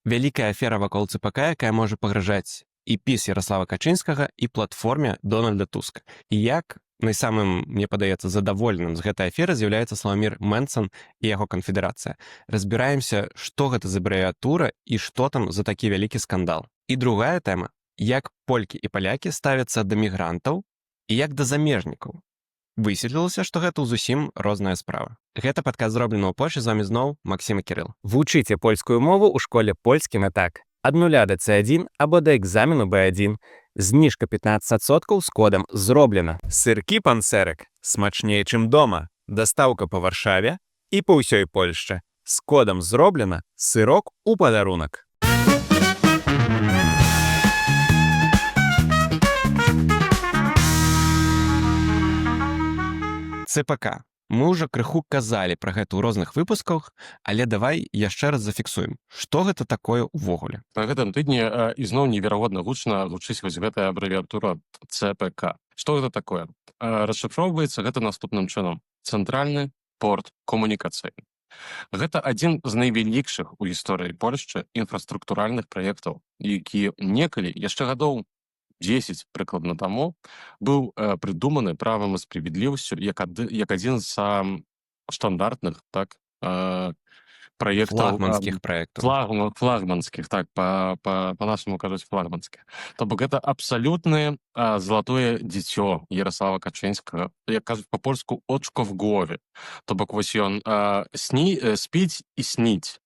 Вялікая афера вакол ЦПК, якая можа пагражаць і піс Ярослава Качынскага, і платформе Дональда Туска. І як найсамым, мне падаецца, задаволеным з гэтай аферы з'яўляецца Славамір Мэнсон і яго канфедэрацыя. Разбіраемся, што гэта за абрэвіатура і што там за такі вялікі скандал. І другая тэма, як полькі і палякі ставяцца да мігрантаў і як да замежнікаў. Высветлілася, што гэта зусім розная справа. Гэта падказ зроблена ў Польшчы, з вамі зноў Максім і Кірыл. Вучыце польскую мову ў школе «Польскі на так». Ад 0 да C1 або да экзамену B1. Зніжка 15% з кодам «Зроблена». Сыркі пансэрак смачней, чым дома. Дастаўка па Варшаве і па ўсёй Польшчы. З кодам «Зроблена» сырок у падарунак. ЦПК. Мы ўжо крыху казалі пра гэта ў розных выпусках, але давай яшчэ раз зафіксуем, што гэта такое ўвогуле. На гэтым тыдні ізноў неверагодна гучна гучыць вось гэтая абрэвіатура ЦПК. Што гэта такое? Расшыфроўваецца гэта наступным чынам. Цэнтральны порт камунікацыйны. Гэта адзін з найвялікшых у гісторыі Польшчы інфраструктуральных праектаў, які некалі, яшчэ гадоў 10 прыкладна таму, быў прыдуманы правам і справядлівасцю як адзін з штандартных праектаў. Флагманскіх праектаў. Флагманскіх, так, па-нашаму кажуць флагманскіх. То бок гэта абсалютнае залатое дзіцё Ярослава Качынскага, як кажуць па-польску, очко в голове. То бок вось ён спіць і сніць.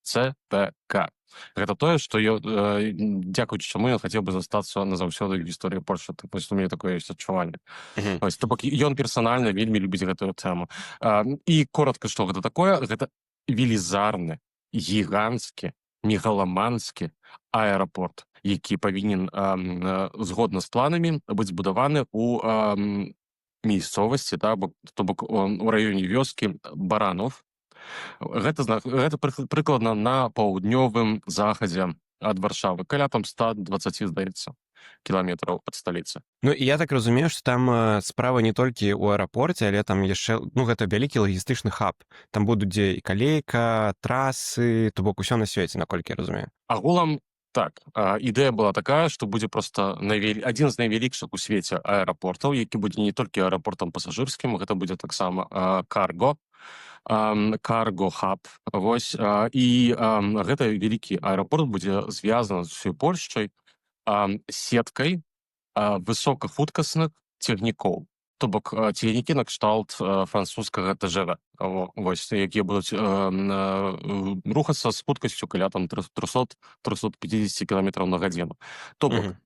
ЦПК. Гэта тое, што дзякуючы чаму ён хацеў бы застацца назаўсёды ў гісторыі Польшчы. У мяне такое ёсць адчуванне. То бок ён персанальна вельмі любіць гэтую тэму. І коротка, што гэта такое? Гэта велізарны, гіганцкі, мегаламанскі аэрапорт, які павінен згодна з планамі быць збудаваны ў мясцовасці, то бок у раёне вёскі Баранов. Гэта прыкладна на паўднёвым захадзе ад Варшавы, каля там 120, здаецца, кіламетраў ад сталіцы. Ну і я так разумею, што там справа не толькі ў аэрапорце, але там яшчэ, гэта вялікі лагістычны хаб. Там будуць дзе і калейка, трасы, то бок усё на свеце, наколькі я разумею. Агулам, так, ідэя была такая, што будзе проста адзін з найвялікшых у свеце аэрапортаў, які будзе не толькі аэрапортам пасажырскім, гэта будзе таксама карго-хаб. І гэты вялікі аэрапорт будзе звязаны з усёй Польшчай сеткай высокахуткасных цягнікоў. То бок цягнікі накшталт французскага ТЖВ, якія будуць рухацца з хуткасцю каля 300-350 км на гадзіну. То бок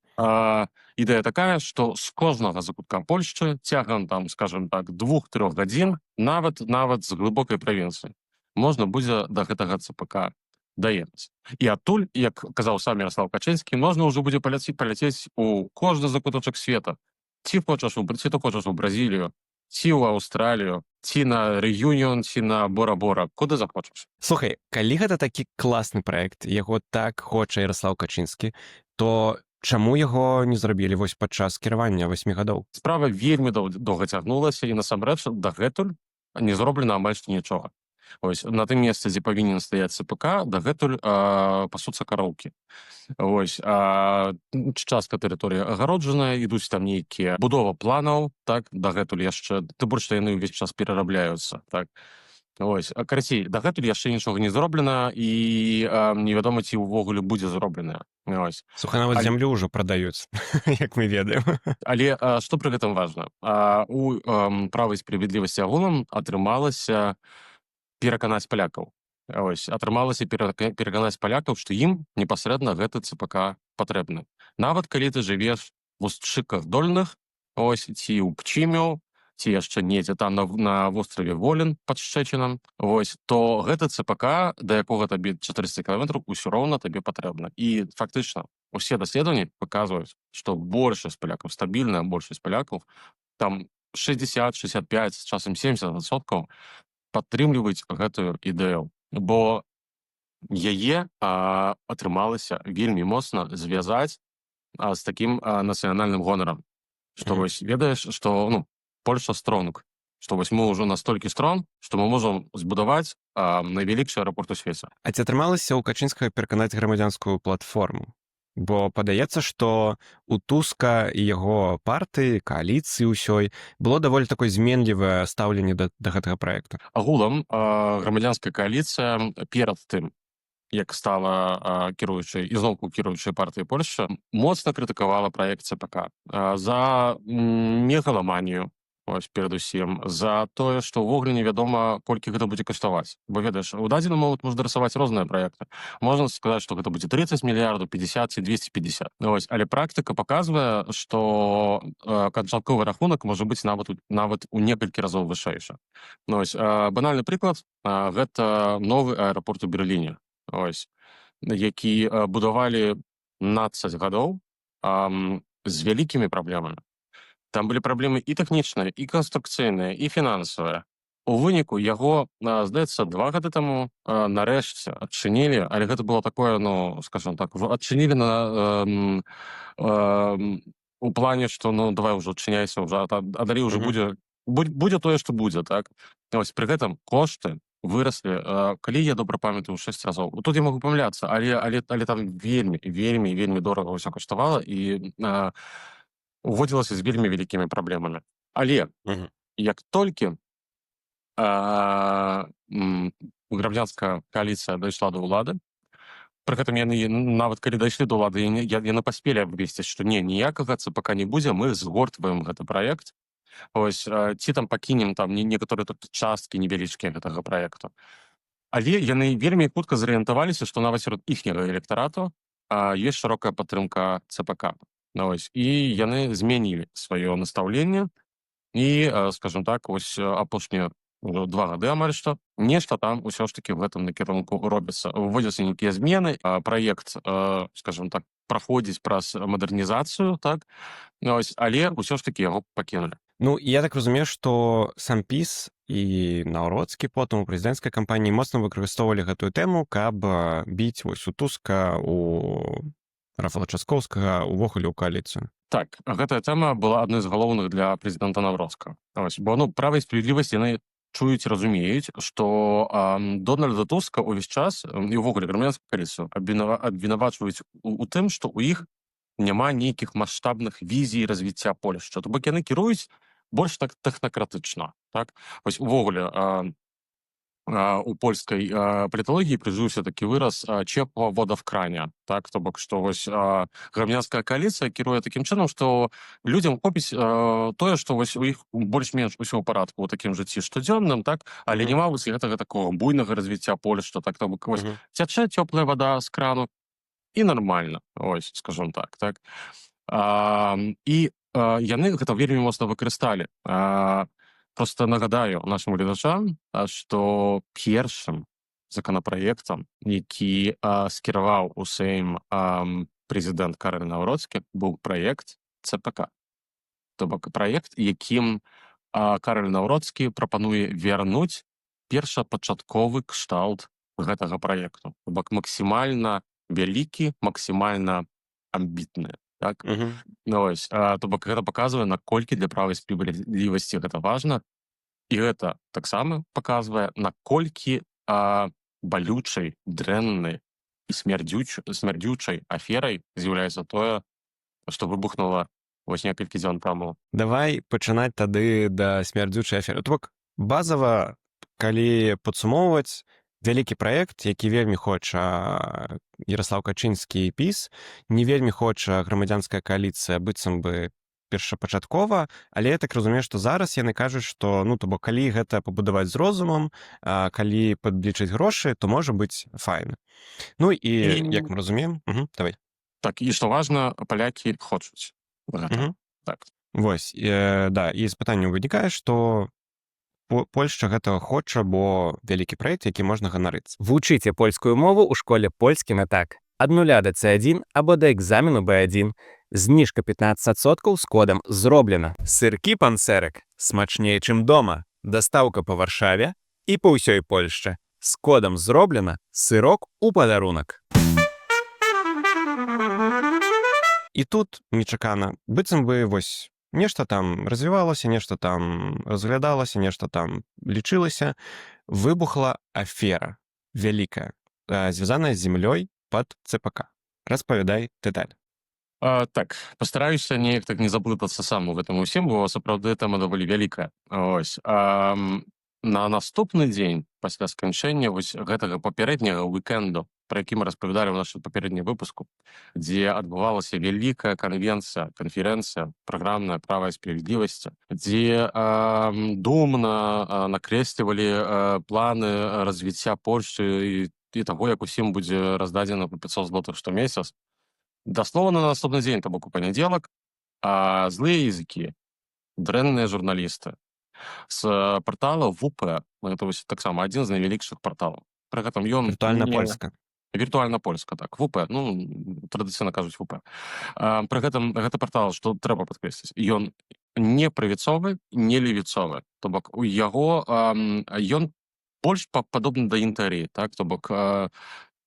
ідэя такая, што з кожнага закутка Польшчы цягам, скажем так, 2-3 гадзін, нават з глыбокай правінцыі, можна будзе да гэтага ЦПК даехаць. І адтуль, як казаў сам Ярослав Качынскі, можна ўжо будзе паляцець у кожны закуточак света. Ці то хочаш у Бразілію, ці ў Аўстралію, ці на Реюніон, ці на Бора-Бора, куды захочаш. Слухай, калі гэта такі класны праект, яго так хоча Ярослав Качынскі, то чаму яго не зрабілі вось падчас кіравання 8 гадоў? Справа вельмі доўга цягнулася, і насамрэч дагэтуль не зроблена амаль што нічога. На тым месцы, дзе павінен стаяць ЦПК, дагэтуль пасуцца кароўкі. Частка тэрыторыі агароджаная, ідуць там нейкія будова планаў, дагэтуль яшчэ, тым больш, што яны ўвесь час перарабляюцца. Карацей, дагэтуль яшчэ нічога не зроблена, і невядома, ці ўвогуле будзе зроблена. Слухай, нават зямлю ўжо прадаюць, як мы ведаем. Але што пры гэтым важна? У правай справядлівасці агулам атрымалася пераканаць палякаў. Атрымалася пераканаць палякаў, што ім непасрэдна гэты ЦПК патрэбны. Нават калі ты жывеш у Стршыках Дольных, ці ў Пчімеў, ці яшчэ недзе там на востраве Волін пад Шчэцінам, то гэты ЦПК, да якога табе 400 кіламетраў, усё роўна табе патрэбна. І фактычна усе даследаванні паказваюць, што большасць палякаў, стабільная большасць палякаў, там 60, 65, з часам 70% падтрымліваюць гэтую ідэю, бо яе атрымалася вельмі моцна звязаць з такім нацыянальным гонарам. Што ведаеш, што Польша стронг, што вось мы ўжо настолькі строн, што мы можам збудаваць найвялікшы аэрапорт у свеце. А ці атрымалася ў Качынскага пераканаць грамадзянскую платформу? Бо падаецца, што у Туска і яго партыі, кааліцыі ўсёй было даволі такое зменлівае стаўленне да гэтага праекта. Агулам грамадзянская кааліцыя перад тым, як стала кіруючай, ізноўку кіруючай партыі Польшчы, моцна крытыкавала праект ЦПК за мегаламанію, ось перадусім, за тое, што ўвогуле невядома, колькі гэта будзе каштаваць. Бо ведаеш, у дадзены момант можна рысаваць розныя праекты. Можна сказаць, што гэта будзе 30 мільярдаў, 50 ці 250. Ось, але практыка паказвае, што канчатковы рахунак можа быць нават у некалькі разоў вышэйшы. Ось, банальны прыклад, гэта новы аэрапорт у Берліне, ось, які будавалі 15 гадоў з вялікімі праблемамі. Там былі праблемы і тэхнічныя, і канструкцыйныя, і фінансавыя. У выніку яго, здаецца, 2 гады таму нарэшце адчынілі, але гэта было такое, ну, скажем так, адчынілі у плане, што, ну, давай ўжо адчыняйся, ўжо, а далі ўжо будзе тое, што будзе, так? Ось, пры гэтым кошты выраслі, калі я добра памятаю, 6 разоў. Тут я магу памыляцца, але там вельмі дорага ўсё каштавала і уводзілася з вельмі вялікімі праблемамі. Але як толькі грамадзянская кааліцыя дайшла да ўлады, пры гэтым яны нават калі дайшлі да ўлады, яны паспелі абвесціць, што ніякага ЦПК не будзе, мы згортваем гэты праект, ось, ці там пакінем там некаторыя тут часткі невялічкія гэтага праекту. Але яны вельмі хутка зарыентаваліся, што нават сярод іхняга электарату ёсць шырокая падтрымка ЦПК. Ось, і яны змянілі сваё настаўленне і, скажем так, ось апошнія 2 гады амаль што нешта там усё ж таки в гэтым накірунку робіцца. Вводзяцца нейкія змены, праект, скажем так, праходзіць праз мадэрнізацыю, так, ось, але ўсё ж таки яго пакінулі. Ну, я так разумею, што сам ПіС і Наўродскі потым у прэзідэнцкай кампаніі моцна выкарыстоўвалі гэтую тэму, каб біць вось у Туска, у Рафала Часкоўскага, увогуле ў кааліцыю. Так, гэтая тэма была адной з галоўных для прэзідэнта Наўродскага. Ось, бо, ну, права і справядлівасць яны чуюць і разумеюць, што Дональда Туска ўвесь час і ўвогуле грамадзянскую кааліцыю абвінавачваюць у тым, што ў іх няма нейкіх маштабных візій развіцця Польшчы. То бок яны кіруюць больш так тэхнакратычна, так? Ось увогуле у польскай паліталогіі прыжыўся такі выраз «чепла вода в кране». Так? То бок, што вось грамадзянская кааліцыя кіруе такім чынам, што людзям хопіць тое, што вось у іх больш-менш усё ў парадку ў такім жыцці штодзённым, так? Але няма вось гэтага такого буйнага развіцця Польшчы, так? То бок, вось цячэ цёплая вада з крану і нармальна, ось, скажем так, так? І яны гэта вельмі моцна выкарысталі. Просто нагадаю нашим глядачам, што першым законапраектам, які скіраваў у Сейм прэзідэнт Кароль Наўродскі, быў праект ЦПК. То бок праект, якім Кароль Наўродскі прапануе вярнуць першапачатковы кшталт гэтага праекту. То бок максімальна вялікі, максімальна амбітны. Так? Ну, ось, то бок гэта паказвае, наколькі для правай справядлівасці гэта важна, і гэта таксама паказвае, наколькі балючай, дрэннай і смярдзючай аферай з'яўляецца тое, што выбухнула вось некалькі дзён таму. Давай пачынаць тады да смярдзючай аферы. То бок базава, калі падсумоўваць, вялікі праект, які вельмі хоча Ярослаў Качынскі і ПіС, не вельмі хоча грамадзянская кааліцыя быццам бы першапачаткова, але я так разумею, што зараз яны кажуць, што, ну, то бок, калі гэта пабудаваць з розумам, калі падлічыць грошы, то можа быць файна. Ну і як мы разумеем, давай. Так, і што важна, палякі хочуць гэта. Так. Вось, да, і з пытаннем вынікае, што Польшча гэтага хоча, бо вялікі праект, які можна ганарыцца. Вучыце польскую мову ў школе польскі на так. Ад 0 да C1 або да экзамену B1. Зніжка 15% з кодам «Зроблена». Сыркі панцэрак смачней, чым дома. Дастаўка па Варшаве і па ўсёй Польшчы. З кодам «Зроблена» сырок у падарунак. І тут нечакана, быццам бы вось Нешта там развівалася, нешта там разглядалася, нешта там лічылася. Выбухла афера вялікая, звязаная з зямлёй пад ЦПК. Распавядай дэталь. Так, пастараюся неяк так не заблытацца сам у гэтым усім, бо сапраўды тэма даволі вялікая. Вось. На наступны дзень пасля сканчэння вось гэтага папярэдняга уикенду, пра які мы распавядалі ў нашым папярэднім выпуску, дзе адбывалася вялікая канферэнцыя праграмная права і справядлівасці, дзе думна накрэслівалі планы развіцця Польшчы і таго, як усім будзе раздадзена па 500 злотых штомесяц. Дасловно на наступны дзень, то бок у панядзелак, злыя языкі, дрэнныя журналісты з партала ВУП, гэта вось таксама адзін з найвялікшых парталаў. Пры гэтым ён Віртуальна польска. Віртуальна польска, так, ВУП, ну, традыцыйна кажуць ВУП. Пры гэтым гэты партал, што трэба падкрэсліць, ён не правіцовы, не левіцовы. То бок у яго ён больш падобны да інтэріі, так, то бок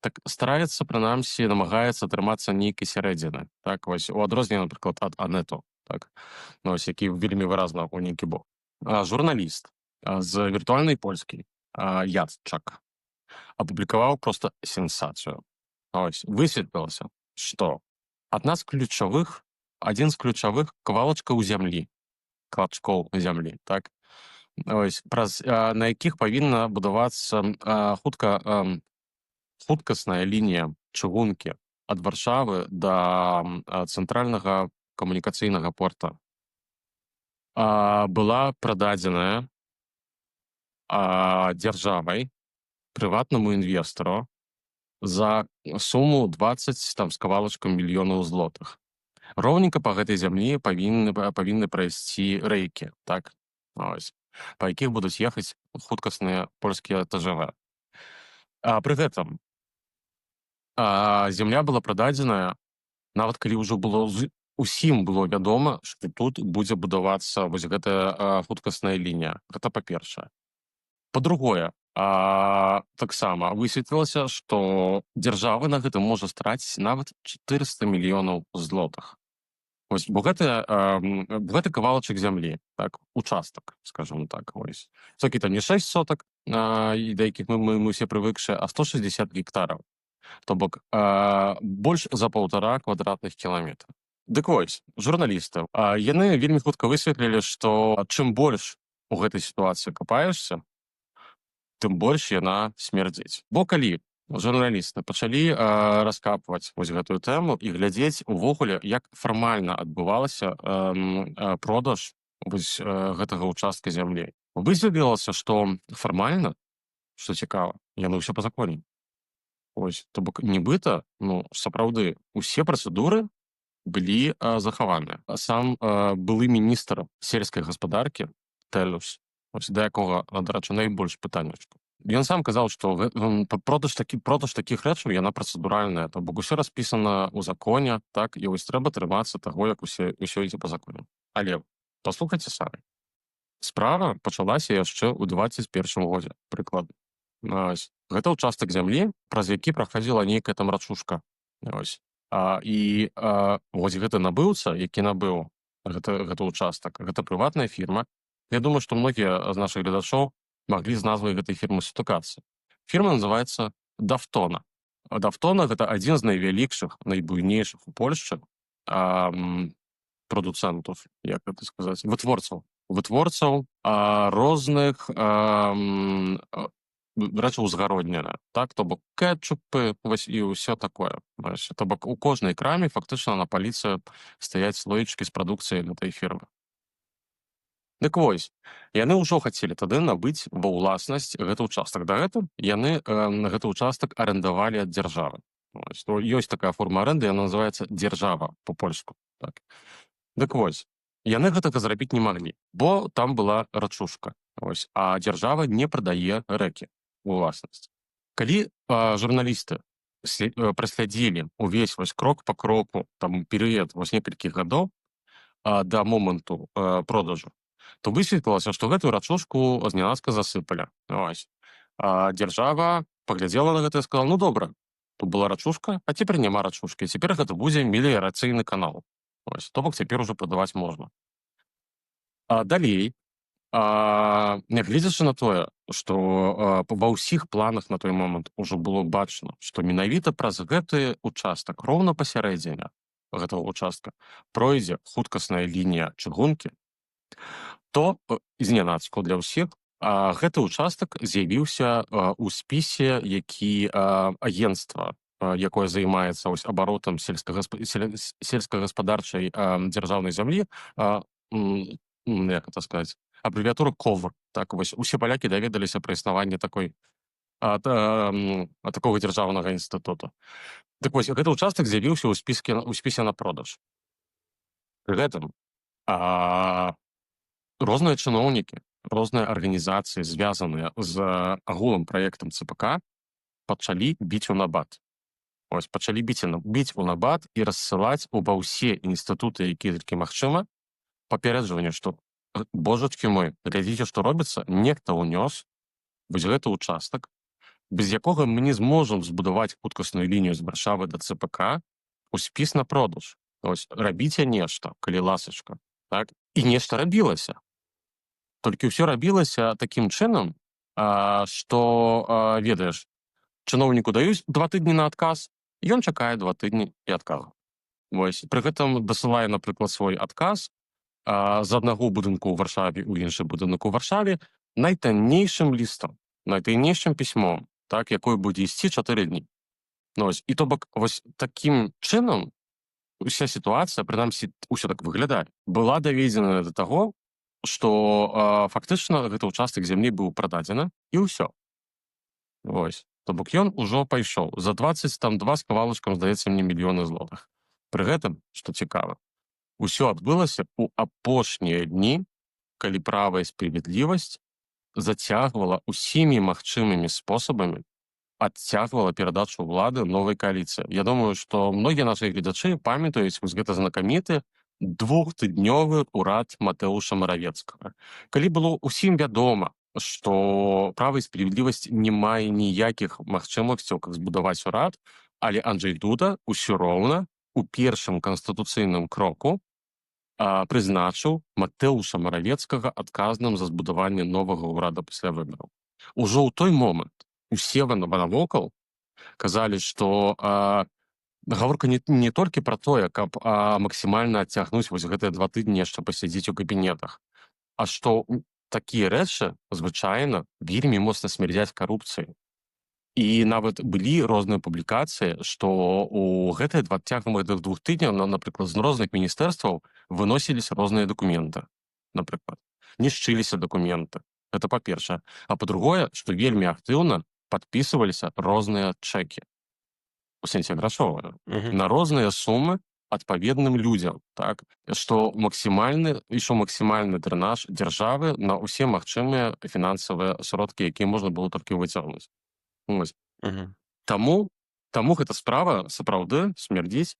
так стараецца, прынамсі, намагаецца трымацца нейкай сярэдзіны. Так, вось, у адрозненне, напрыклад, ад Анету, так, ну, вось, які вельмі выразна у нейкі бок. Журналіст з віртуальнай польскай, Яцчак, апублікаваў проста сенсацыю. Ось, высветлілася, што адзін з ключавых кавалачкаў зямлі, клапчкоў зямлі, так, ось, на якіх павінна будавацца хуткасная лінія чыгункі ад Варшавы да цэнтральнага камунікацыйнага порта, была прададзеная дзяржавай прыватнаму інвестару за суму 20 там з кавалачкам мільёнаў злотых. Роўненька па гэтай зямлі павінны прайсці рэйкі, так, ось, па якіх будуць ехаць хуткасныя польскія ТЖВ. Пры гэтым зямля была прададзеная, нават калі ўжо усім было вядома, што тут будзе будавацца вось гэтая хуткасная лінія. Гэта па-першае. Па-другое, таксама высветлілася, што дзяржава на гэтым можа страціць нават 400 мільёнаў злотых. Вось, бо гэты кавалачак зямлі, так, участак, скажем так, вось. Толькі там не 6 сотак, да якіх мы ўсе прывыкшыя, а 160 гектараў. То бок больш за 1,5 квадратных кіламетра. Дык вось, журналісты, яны вельмі хутка высветлілі, што чым больш у гэтай сітуацыі капаешся, тым больш яна смярдзіць. Бо калі журналісты пачалі раскапваць вось гэтую тэму і глядзець увогуле, як фармальна адбывалася продаж вось гэтага ўчастка зямлі, высветлілася, што фармальна, што цікава, яны ўсё па законе. Ось, то бок нібыта, ну, сапраўды, усе працэдуры былі захаваныя. Сам былы міністр сельскай гаспадаркі Телус, ось, да якога, дарэчы, найбольш пытаннячку, ён сам казаў, што продаж такіх рэчаў, яна працэдуральная, то бок усё распісана ў законе, так, і вось трэба трымацца таго, як усё ідзе па законе. Але паслухайце самі. Справа пачалася яшчэ ў 21 годзе, прыкладна. Ось. Гэта ўчастак зямлі, праз які праходзіла нейкая там рачушка. Ось. І вось гэты набыўца, які набыў гэты ўчастак, гэта прыватная фірма. Я думаю, што многія з нашых гледачоў маглі з назвай гэтай фірмы сутыкацца. Фірма называецца Дафтона. Дафтона — гэта адзін з найвялікшых, найбуйнейшых у Польшчы прадуцэнтаў, як гэта сказаць, вытворцаў розных рэчаў узгароднена, так, то бок кетчупы, вось, і ўсё такое. Вось, то бок у кожнай краме фактычна на паліцы стаяць слоічкі з прадукцыяй гэтай фірмы. Дык вось, яны ўжо хацелі тады набыць ва ўласнасць гэты ўчастак. Дагэтуль яны гэты ўчастак арендавалі ад дзяржавы. Вось, ёсць такая форма аренды, яна называецца дзяржава па-польску. Так. Дык вось, яны гэтага зрабіць не маглі, бо там была рачушка. Вось, а дзяржава не прадае рэкі уласнасць. Калі журналісты праслядзілі увесь вось крок па кроку, там перыяд вось некалькіх гадоў да моманту продажу, то высветлілася, што гэтую рачушку знянацка засыпалі. Ось. Дзяржава паглядзела на гэта і сказала: ну добра, тут была рачушка, а цяпер няма рачушкі, цяпер гэта будзе меліярацыйны канал. Ось. То бок цяпер ужо прадаваць можна. Далей, нягледзячы на тое, што ва ўсіх планах на той момант ужо было бачна, што менавіта праз гэты участак роўна пасярэдзіне гэтага участка пройдзе хуткасная лінія чыгункі, то знянацку для ўсіх гэты участак з'явіўся у спісе, які агенцтва, якое займаецца абаротам сельскагаспадарчай дзяржаўнай зямлі, як это сказаць, абрэвіатура КОВР. Так, вось усе палякі даведаліся пра існаванне такога дзяржаўнага інстытута. Так вось, гэты участак з'явіўся ў спісе на продаж. Пры гэтым розныя чыноўнікі, розныя арганізацыі, звязаныя з агулам праектам ЦПК, пачалі біць у набат. Ось, пачалі біць у набат і рассылаць ува ўсе інстытуты, якія толькі магчыма, папярэджванне, што божачкі мой, глядзіце, што робіцца, нехта ўнёс вось гэты участак, без якога мы не зможам збудаваць хуткасную лінію з Варшавы да ЦПК у спіс на продаж. Ось, рабіце нешта, калі ласачка. Так? І нешта рабілася. Толькі ўсё рабілася такім чынам, што, ведаеш, чыноўніку даюць 2 тыдні на адказ, ён чакае 2 тыдні і адказу. Вось, пры гэтым дасылае, напрыклад, свой адказ з аднаго будынку ў Варшаве ў іншы будынак у Варшаве найтаннейшым лістам, найтаннейшым пісьмом, так, якое будзе ісці 4 дні. Ну, ось, і то бок, вось такім чынам уся сітуацыя, прынамсі, ўсё так выглядае, была даведзена да таго, што фактычна гэты участак зямлі быў прададзены, і ўсё. Вось. То бок ён ужо пайшоў за 22 з кавалачкам, здаецца мне, мільёны злотых. Пры гэтым, што цікава, усё адбылася ў апошнія дні, калі права і справядлівасць зацягвала усімі магчымымі спосабамі, адцягвала перадачу ўлады новай кааліцыі. Я думаю, што многія нашыя гледачы памятаюць вось гэты знакаміты 2-тыднёвы ўрад Матэуша Маравецкага. Калі было ўсім вядома, што права і справядлівасць не мае ніякіх магчымасцяў, как збудаваць урад, але Анджэй Дуда ўсё роўна у першым канстытуцыйным кроку прызначыў Матэуша Маравецкага адказным за збудаванне новага ўрада пасля выбараў. Ужо ў той момант усе навокал казалі, што гаворка не толькі пра тое, каб максімальна адцягнуць вось гэтыя 2 тыдні яшчэ пасядзіць у кабінетах, а што такія рэчы звычайна вельмі моцна смярдзяць карупцыяй. І нават былі розныя публікацыі, што у гэтыя цягам 2 тыдняў, напрыклад, з розных міністэрстваў выносіліся розныя дакументы, напрыклад. Нішчыліся дакументы. Гэта па-першае. А па-другое, што вельмі актыўна падпісываліся розныя чэкі. У сэнсе грашовыя. На розныя сумы адпаведным людзям, так? Што максімальны дрэнаж дзяржавы на ўсе магчымыя фінансавыя сродкі, якія можна было толькі выцягнуць. Ось. Таму гэта справа сапраўды смярдзіць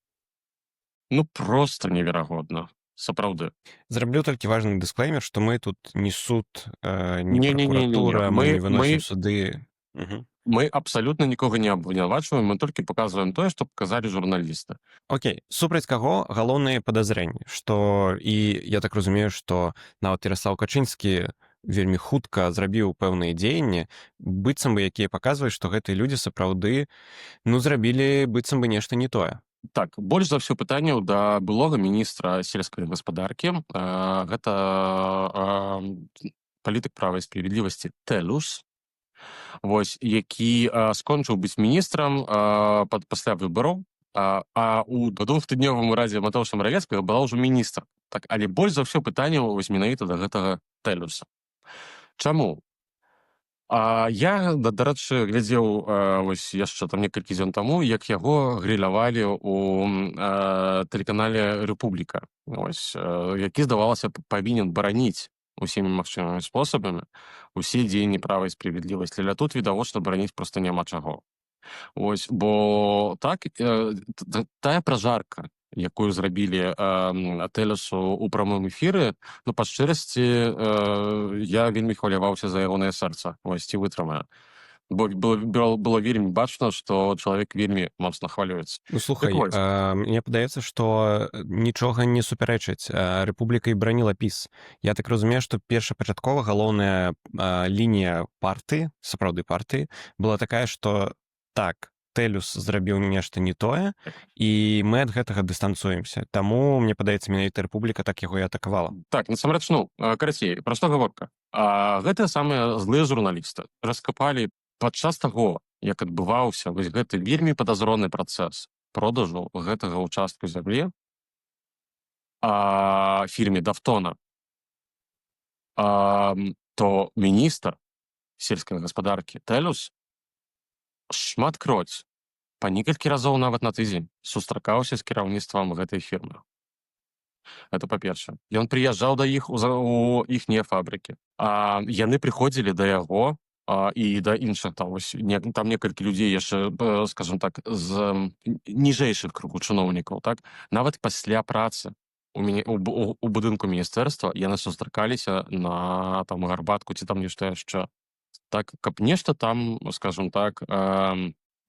проста неверагодна. Сапраўды. Зраблю толькі важны дысклеймер, што мы тут не суд, не прокуратура, мы не выносім суды. Мы абсалютна нікога не абвінавачваем, мы толькі паказваем тое, што паказалі журналісты. Окей, супраць каго галоўныя падазрэнні, што і я так разумею, што нават Яраслаў Качынскі вельмі хутка зрабіў пэўныя дзеянні, быццам бы, якія паказваюць, што гэтыя людзі сапраўды зрабілі быццам бы нешта не тое. Так, больш за ўсё пытанняў да былога міністра сельскай гаспадаркі. Гэта палітык права і справядлівасці Телус, вось, які скончыў быць міністрам пасля выбараў, а у 2-тыднёвым урадзе Матэуша Маравецкага была ўжо міністр. Так, але больш за ўсё пытанняў вось менавіта да гэтага Телуса. Чаму? Я, дарэчы, глядзеў вось яшчэ там некалькі дзён таму, як яго грылявалі у тэлеканале Рэпубліка, ось, які, здавалася, павінен бараніць усімі магчымымі спосабамі усе дзеянні права і справядлівасці. Але тут відавочна бараніць проста няма чаго. Ось, бо так, тая пражарка, якую зрабілі Телесу ў прамым эфіры, па шчырасці, я вельмі хваляваўся за ягонае сэрца, ось, ці вытрымае. Было вельмі бачна, што чалавек вельмі моцна хвалюецца. Ну, Так слухай, вось. мне падаецца, што нічога не супярэчыць. Рэпубліка і браніла піс. Я так разумею, што першапачаткова галоўная лінія партыі, сапраўды партыі, была такая, што так, Тэлюс зрабіў нешта не тое, і мы ад гэтага дыстанцуемся. Таму, мне падаецца, менавіта рэпубліка так яго і атакавала. Так, насамрэч, карацей, пра што гаворка? Гэтыя самыя злыя журналісты раскапалі падчас таго, як адбываўся вось гэты вельмі падазроны працэс продажу гэтага ўчастку зямлі фірме Дафтона, то міністр сельскай гаспадаркі Тэлюс шматкроць, па некалькі разоў нават на тыдзень, сустракаўся з кіраўніцтвам гэтай фірмы. Это па-першае. Ён прыязджаў да іх у іхнія фабрыкі. Яны прыходзілі да яго і да іншых там некалькі людзей яшчэ, скажем так, з ніжэйшых кругу чыноўнікаў, так? Нават пасля працы у будынку міністэрства яны сустракаліся на там гарбатку ці там нешта яшчэ. Так, каб нешта там, скажем так,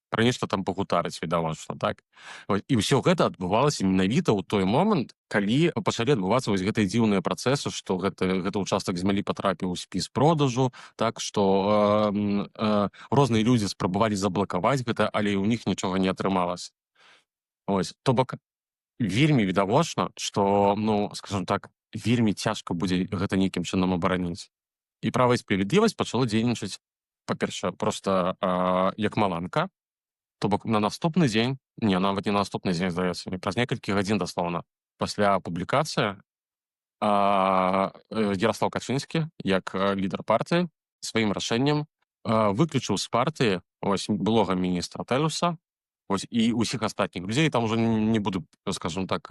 пра нешта там пагутарыць, відавочна, так? І ўсё гэта адбывалася менавіта ў той момант, калі пачалі адбывацца вось гэтыя дзіўныя працэсы, што гэты ўчастак зямлі патрапіў у спіс продажу, так, што розныя людзі спрабавалі заблакаваць гэта, але ў них нічога не атрымалася. Ось, то бок, вельмі відавочна, што, скажем так, вельмі цяжка будзе гэта нейкім чынам абараніць. І права і справядлівасць пачала дзейнічаць, па-першае, проста як маланка, то бок на наступны дзень, нават не на наступны дзень, здаецца, праз некалькі гадзін даслоўна, пасля публікацыі Ярослаў Качынскі, як лідар партыі, сваім рашэннем выключыў з партыі былога міністра Тэлюса і ўсіх астатніх людзей. Там ужо не буду, скажем так,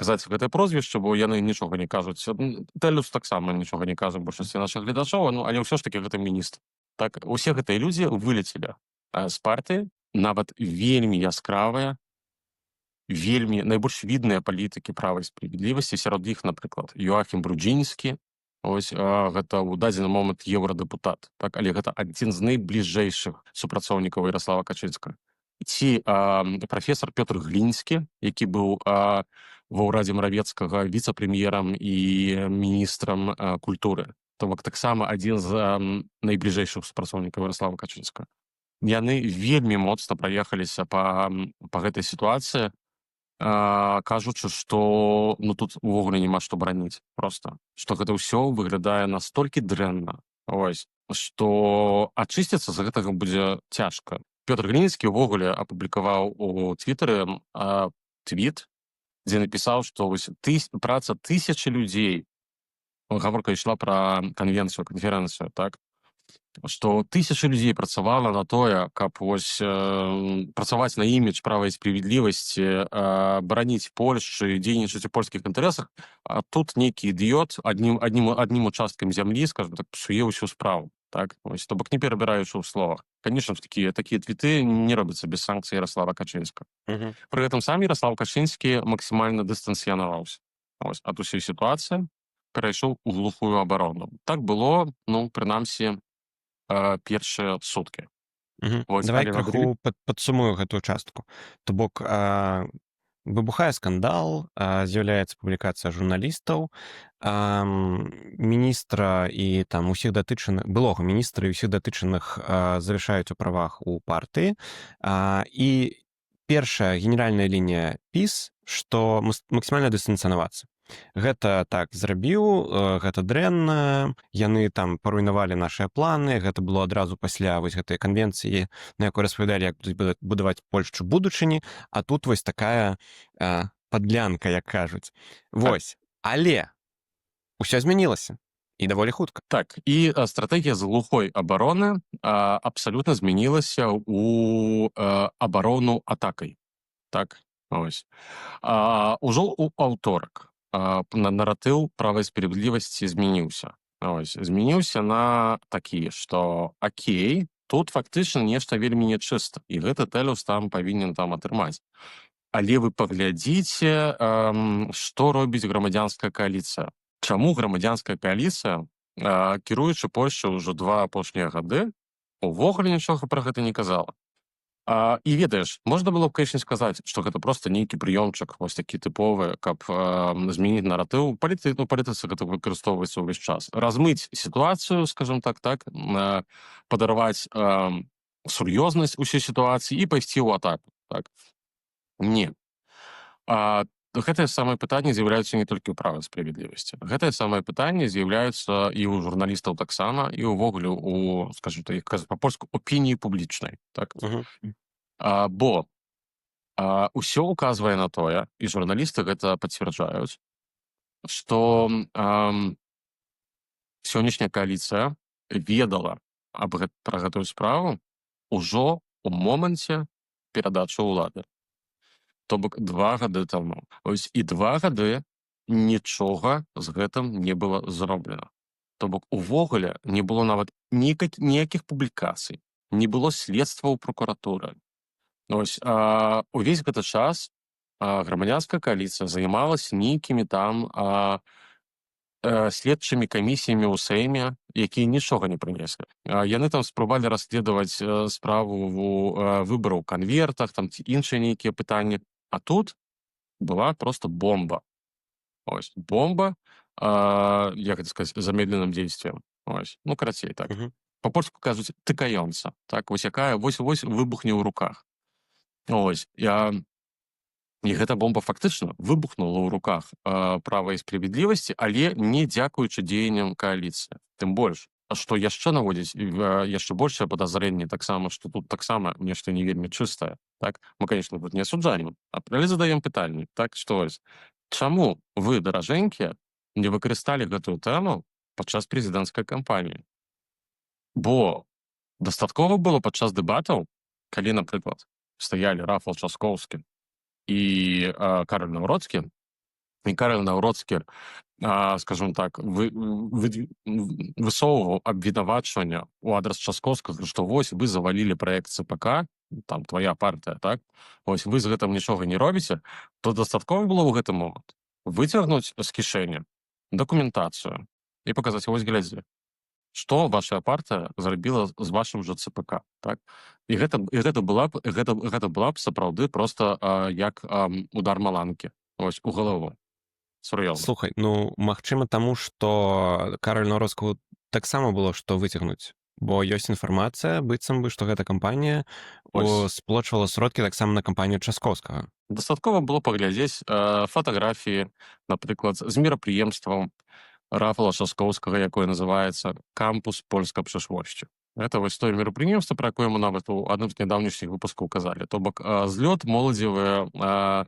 казаць гэтае прозвішча, бо яны нічога не кажуць. Тэлюс таксама нічога не кажа большасці нашых гледачоў, але ўсё ж таки гэта міністр. Так, усе гэтыя людзі вылецелі з партыі, нават вельмі яскравыя, вельмі найбольш відныя палітыкі права і справядлівасці, сярод іх, напрыклад, Йоахім Брудзінскі, гэта ў дадзены момант еўрадэпутат, так, але гэта адзін з найбліжэйшых супрацоўнікаў Ярослава Качынскага. Ці прафесор Пётр Глінскі, які быў ва ўрадзе Маравецкага віцэ-прэм'ерам і міністрам культуры. То бок таксама адзін з найбліжэйшых супрацоўнікаў Ярослава Качынскага. Яны вельмі моцна праехаліся па гэтай сітуацыі, кажучы, што тут увогуле няма што браніць проста. Што гэта ўсё выглядае настолькі дрэнна, што ачысціцца з гэтага будзе цяжка. Пётр Глінскі ўвогуле апублікаваў у твітары твіт, дзе напісаў, што праца тысячы людзей, гаворка ішла пра канферэнцыю, так, што тысячы людзей працавала на тое, каб працаваць на імідж права і справядлівасці, бараніць Польшчу, дзейнічаць у польскіх інтарэсах, а тут нейкі ідыёт аднім участкам зямлі, скажем так, псуе ўсю справу. Так, то бок не перабіраючы ў словах. Канешне, такія твіты не робяцца без санкцый Ярослава Качынскага. Пры гэтым сам Ярослав Качынскі максімальна дыстанцыянаваўся ад усёй сітуацыі, перайшоў у глухую абарону. Так было, прынамсі, першыя суткі. Давай крыху падсумую гэтую частку. То бок, выбухае скандал, з'яўляецца публікацыя журналістаў, міністра і там усіх датычаных, былога міністра і ўсіх датычаных завяшаюць у правах у партыі. І першая генеральная лінія ПіС, што максімальна дыстанцыянавацца. Гэта так зрабіў, гэта дрэнна, яны там паруйнавалі нашыя планы, гэта было адразу пасля гэтай канвенцыі, на якой распавядалі, як будуць будаваць Польшчу будучыні, а тут такая падлянка, як кажуць. Але ўсё змянілася, і даволі хутка. Так, і стратэгія з глухой абароны абсалютна змянілася ў абарону атакай. Так, ужо ў аўторак наратыў права і справядлівасці змяніўся. Змяніўся на такі, што акей, тут фактычна нешта вельмі нячыста, і гэта Тэлюс там павінен там атрымаць. Але вы паглядзіце, што робіць грамадзянская кааліцыя. Чаму грамадзянская кааліцыя кіруючы Польшчай ўжо 2 апошнія гады, увогуле нічога пра гэта не казала. І ведаеш, можна было б, канечне, сказаць, што гэта проста нейкі прыёмчык, вось такі тыповы, каб змяніць наратыў. Палітыцы гэта выкарыстоўваецца ўвесь час. Размыць сітуацыю, скажам так, падарваць сур'ёзнасць усёй сітуацыі і пайсці ў атаку. Так? Не. Гэтае самае пытанне з'яўляецца не толькі ў правай справядлівасці. Гэтае самае пытанне з'яўляецца і ў журналістаў таксама, і ўвогуле у, скажем так, як кажуць па-польску, опініі публічнай. Так? Бо ўсё указвае на тое, і журналісты гэта пацвярджаюць, што сённяшняя кааліцыя ведала пра гэтую справу ўжо ў моманце перадачы ўлады. То бок 2 гады таму. Ось і 2 гады нічога з гэтым не было зроблена. То бок увогуле не было нават ніякіх публікацый, не было следства ў прокуратуры. Ось увесь гэты час грамадзянская кааліцыя займалася нейкімі там следчымі камісіямі ў Сейме, якія нічога не прынеслі. Яны там спрабавалі расследаваць справу выбараў у канвертах, там ці іншыя нейкія пытанні. А тут была просто бомба. Ось, бомба, як это сказать, замедленным действием. Ось, ну, карацей, так. По-польску кажуць тыкаёнца. Так, вось якая вось выбухне ў руках. Ось, і гэта бомба фактычна выбухнула ў руках права і справядлівасці, але не дзякуючы дзеянням кааліцыі. Тым больш, што яшчэ наводзіць яшчэ большае падазрэнне таксама, што тут таксама нешта не вельмі чыстае. Так? Мы, конечно, тут не асуджаем, але задаем пытанне. Так, што ось, чаму вы, даражэнькія, не выкарысталі гэтую тэму падчас прэзідэнцкай кампаніі? Бо дастаткова было падчас дэбатаў, калі, напрыклад, стаялі Рафал Часкоўскі і Кароль Наўродскі, і Кароль Наўродскі, скажем так, высоўваў абвінавачванне ў адрас Часкоўскага, што вось вы завалілі праект ЦПК, там твоя партыя, так? Вось вы з гэтым нічога не робіце, то дастаткова было ў гэты момант выцягнуць з кішэні дакументацыю і паказаць, вось глядзі, што ваша партыя зрабіла з вашым жа ЦПК, так? І гэта была б сапраўды проста як удар маланкі, ось, у галаву. Сур'ёзна. Слухай, ну, магчыма таму, што Кароль Наўродскаму таксама было што выцягнуць, бо ёсць інфармацыя, быццам бы, што гэта кампанія сплочвала сродкі таксама на кампанію Часкоўскага. Дастаткова было паглядзець фатаграфіі, напрыклад, з мерапрыемстваў Рафала Часкоўскага, якое называецца «Кампус польскай прышлосці». Гэта вось тое мерапрыемства, пра якое мы нават у адным з нядаўнішніх выпускаў казалі. То бок злёт моладзевыя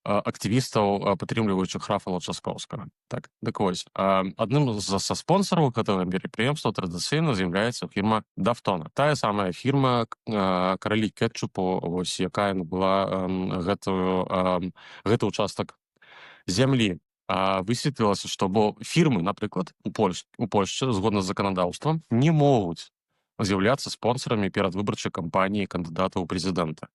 актывістаў, падтрымліваючых Рафала Часкоўскага. Так вось, адным са спонсараў гэтага мерапрыемства традыцыйна з'яўляецца фірма Дафтона. Тая самая фірма каралі кетчупу, вось, якая набыла гэты участак зямлі. Высветлілася, што бо фірмы, напрыклад, у Польшчы, згодна з заканадаўствам, не могуць з'яўляцца спонсарамі перадвыбарчай кампаніі кандыдата ў прэзідэнта.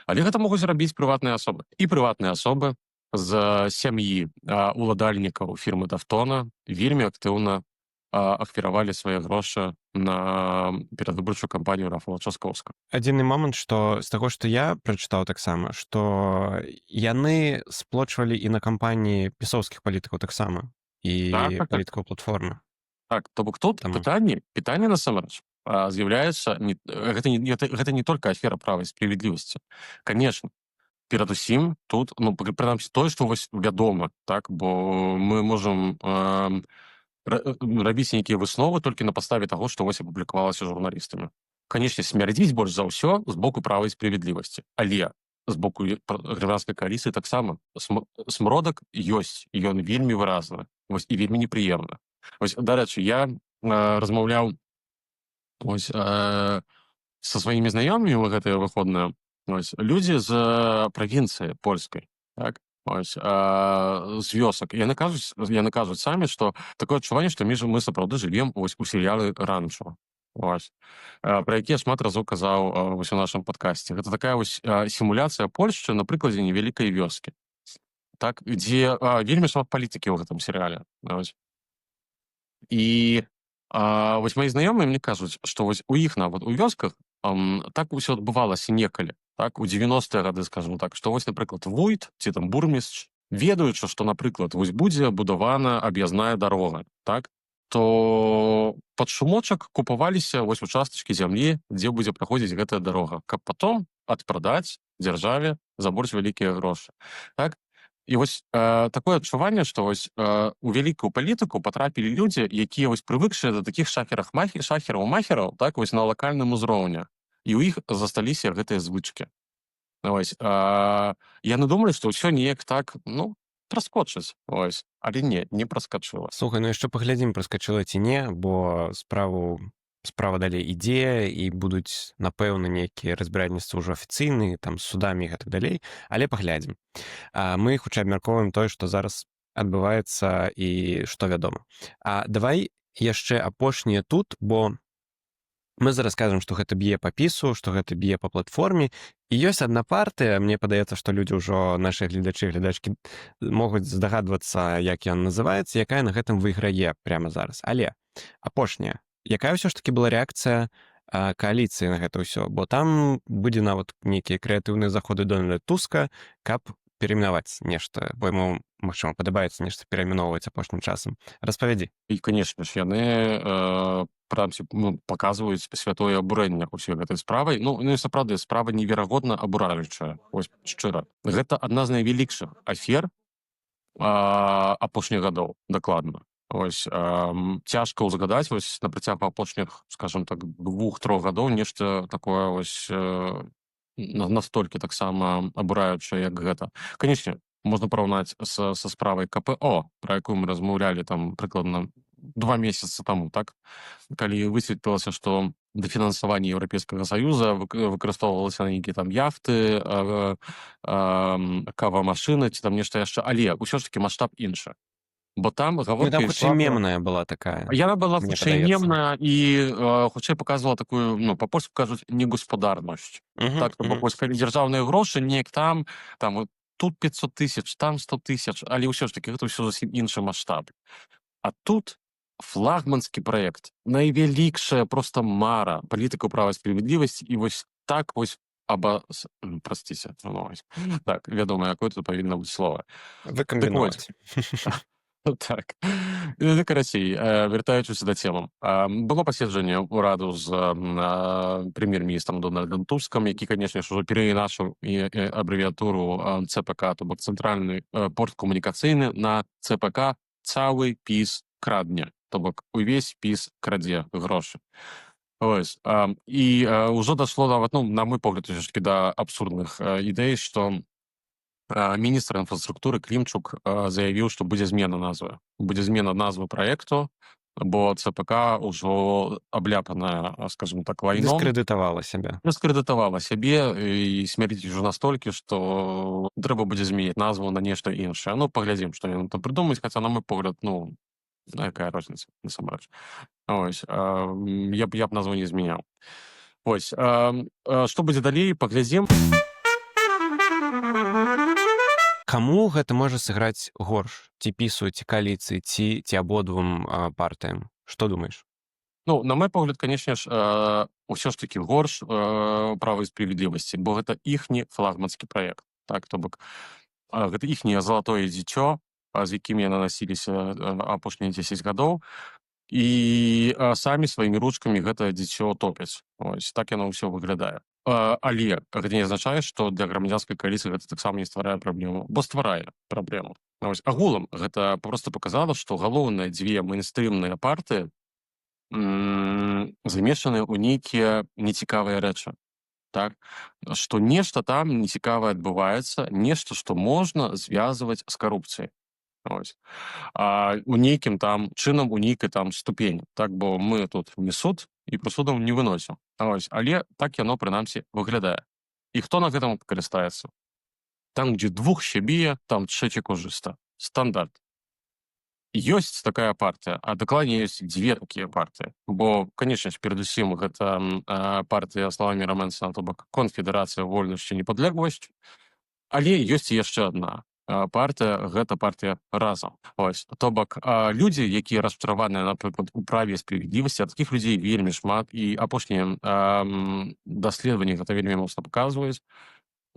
Але гэта могуць рабіць прыватныя асобы. І прыватныя асобы з сям'і уладальнікаў фірмы Дафтона вельмі актыўна ахвяравалі свае грошы на перадвыбарчую кампанію Рафала Часкоўскага. Адзіны момант, што з таго, што я прачытаў таксама, што яны сплочвалі і на кампаніі пісоўскіх палітыкаў таксама, і палітыкаў платформы. Так, то бок тут пытанне насамрэч з'яўляецца, гэта не толькі афера правай справядлівасці. Канешне, перадусім тут, ну, прынамсі тое, што вось вядома, так, бо мы можам рабіць нейкія высновы толькі на падставе таго, што вось апублікавалася журналістамі. Канешне, смярдзіць больш за ўсё з боку правай справядлівасці, але з боку грамадскай кааліцыі таксама смродак ёсць, і ён вельмі выразны, вось, і вельмі непрыемны. Вось, дарэчы, я размаўляў ось са сваімі знаёмымі ў гэтыя выходныя, ось, людзі з правінцыі польскай, так, ось, з вёсак. Яны кажуць самі, што такое адчуванне, што мы сапраўды жывем вось у серыялы «Ранчо». Ось, пра якія шмат разоў казаў вось у нашым падкасці. Гэта такая вось сімуляцыя Польшчы на прыкладзе невялікай вёскі, так, дзе вельмі шмат палітыкі ў гэтым серыяле. Ось. І Вось мои знаёмыя мне кажуць, што вось у іх нават у вёсках так усё адбывалася некалі, так, у 90-е гады, скажем так, што вось, напрыклад, вуйт ці там бурмістр, ведаючы, што, напрыклад, вось будзе будавана аб'язная дарога, так, то пад шумочак купаваліся вось участачкі зямлі, дзе будзе праходзіць гэтая дарога, каб потом адпрадаць дзяржаве за больш вялікія грошы. Так? І вось такое адчуванне, што вось у вялікую палітыку патрапілі людзі, якія вось прывыкшыя да такіх шахераў-махераў, так, вось на лакальным узроўні. І ў іх засталіся гэтыя звычкі. Ось, яны думалі, што ўсё неяк так, ну, праскочыць, ось. Але не праскачыла. Слухай, ну яшчэ паглядзім, праскачыла ці не, бо справа далей ідзе і будуць, напэўна, нейкія разбіральніцтвы ўжо афіцыйныя, там, з судамі і гэтак далей, але паглядзім. Мы хутчэй абмяркоўваем тое, што зараз адбываецца і што вядома. Давай яшчэ апошнія тут, бо мы зараз кажам, што гэта б'е па пісу, што гэта б'е па платформе, і ёсць адна партыя, мне падаецца, што людзі ўжо, нашы гледачы, гледачкі, могуць здагадвацца, як ён называецца, якая на гэтым выйграе прямо зараз. Але апошняя, якая ўсё ж такі была рэакцыя кааліцыі на гэта ўсё? Бо там будзе нават нейкія крэатыўныя заходы Дональда Туска, каб перайменаваць нешта, бо яму, магчыма, падабаецца нешта перайменоўваць апошнім часам. Распавядзі. І, конечно ж, яны паказваюць святое абурэнне ўсёй гэтай справай. Ну, і сапраўды, справа неверагодна абураючая. Вось, шчыра. Гэта адна з найвялікшых афер апошніх гадоў, дакладна. Ось, цяжка ўзгадаць, вось, на працягу апошніх, скажем так, 2-3 гадоў нешта такое, вось, настолькі таксама абураючае, як гэта. Канечне, можна параўнаць са справай КПО, пра якую мы размаўлялі там прыкладна 2 месяцы таму, так? Калі высветлілася, што дафінансаванне Еўрапейскага Саюза выкарыстоўвалася на нейкія там яхты, кавамашыны ці там нешта яшчэ, але ўсё ж такі маштаб іншы. Бо там гаворка Там хутчэй мемная была такая. Яна была мне хутчэй падаецца. мемная і хутчэй паказвала такую, ну, па-польску кажуць, негаспадарнасць. Так, то бок, вось калі дзяржаўныя грошы, неяк там тут 500 тысяч, там 100 тысяч, але ўсё ж такі гэта ўсё зусім іншы маштаб. А тут флагманскі праект, найвялікшая проста мара палітыку права і справядлівасці, і вось так вось прасціце, так, вядома, якое тут павінна быць слова. Выкамбінаваць. Так. Карацей, вяртаючыся да цемам. Было паседжанне ўраду з прэм'ер-міністрам Дональдом Тускам, які, канешне ж, ужо перайначыў абрэвіатуру ЦПК, то бок цэнтральны порт камунікацыйны, на ЦПК «Цалый піс крадне», то бок увесь піс крадзе грошы. Ось. І ўжо дашло нават, ну, на мой погляд, да абсурдных ідэй, што міністр інфраструктуры Клімчук заявіў, што будзе змена назвы. Будзе змена назвы праекту, бо ЦПК ўжо абляпаная, скажем так, вайном. Дыскрэдытавала сябе. Дыскрэдытавала сябе і смердзіць ўжо настолькі, што трэба будзе змяніць назву на нешта іншае. Ну, паглядзім, што яны там прыдумаюць, хаця, на мой погляд, ну, якая розніца, насамрэч. Ось. Я б назву не змяняў. Ось. Што будзе далей, паглядзім. Каму гэта можа сыграць горш? Ці пісу, ці кааліцыі, ці абодвум партыям? Што думаеш? Ну, на мой погляд, канешне ж, ўсё ж такі горш права і справядлівасці, бо гэта іхні флагманскі праект. Так, то бок, гэта іхняе залатое дзіцё, з якім яны насіліся апошнія 10 гадоў, і самі сваімі ручкамі гэта дзіцё топяць. Ось, так яно ўсё выглядае. Але гэта не азначае, што для грамадзянскай кааліцыі гэта таксама не стварае праблему, бо стварае праблему. Ось, агулам гэта проста паказала, што галоўныя дзве мэйнстрымныя партыі замешаны ў нейкія нецікавыя рэчы. Так? Што нешта там нецікавае адбываецца, нешта, што можна звязваць з карупцыяй. Ось. У нейкім там чынам, у нейкай там ступені. Так, бо мы тут не суд і прысудам не выносім. Ось. Але так яно, прынамсі, выглядае. І хто на гэтым карыстаецца? Там, дзе двух щебіє, там трэці кожыста. Стандарт. Ёсць такая партыя, а дакладней ёсць дзве такія партыі. Бо, канечне, перадусім, гэта партыя Славаміра Мэнсана, то бок Конфедэрацыя вольнасць і непадлегласць. Але ёсць яшчэ адна. партыя гэта партыя разам. Вось то бок людзі, якія расчараваныя, напрыклад, у праве і справядлівасці, такіх людзей вельмі шмат, і апошнія даследаванні гэта вельмі моцна паказваюць,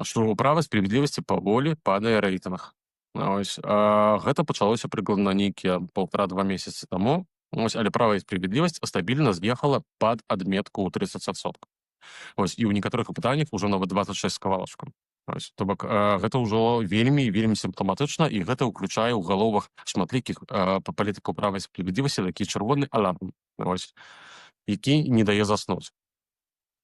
што ў права справядлівасці паволі падае рэйтынг. Ось гэта пачалося прыкладна нейкія 1,5-2 месяцы таму. Ось, але права і справядлівасць стабільна з'ехала пад адметку ў 30%. Ось, і ў некаторых пытаннях ужо нават 26 з кавалачкам. Ось, то бок гэта ўжо вельмі сімптаматычна, і гэта ўключае ў галовах шматлікіх палітыкаў права і справядлівасці такі чырвоны аларм, ось, які не дае заснуць.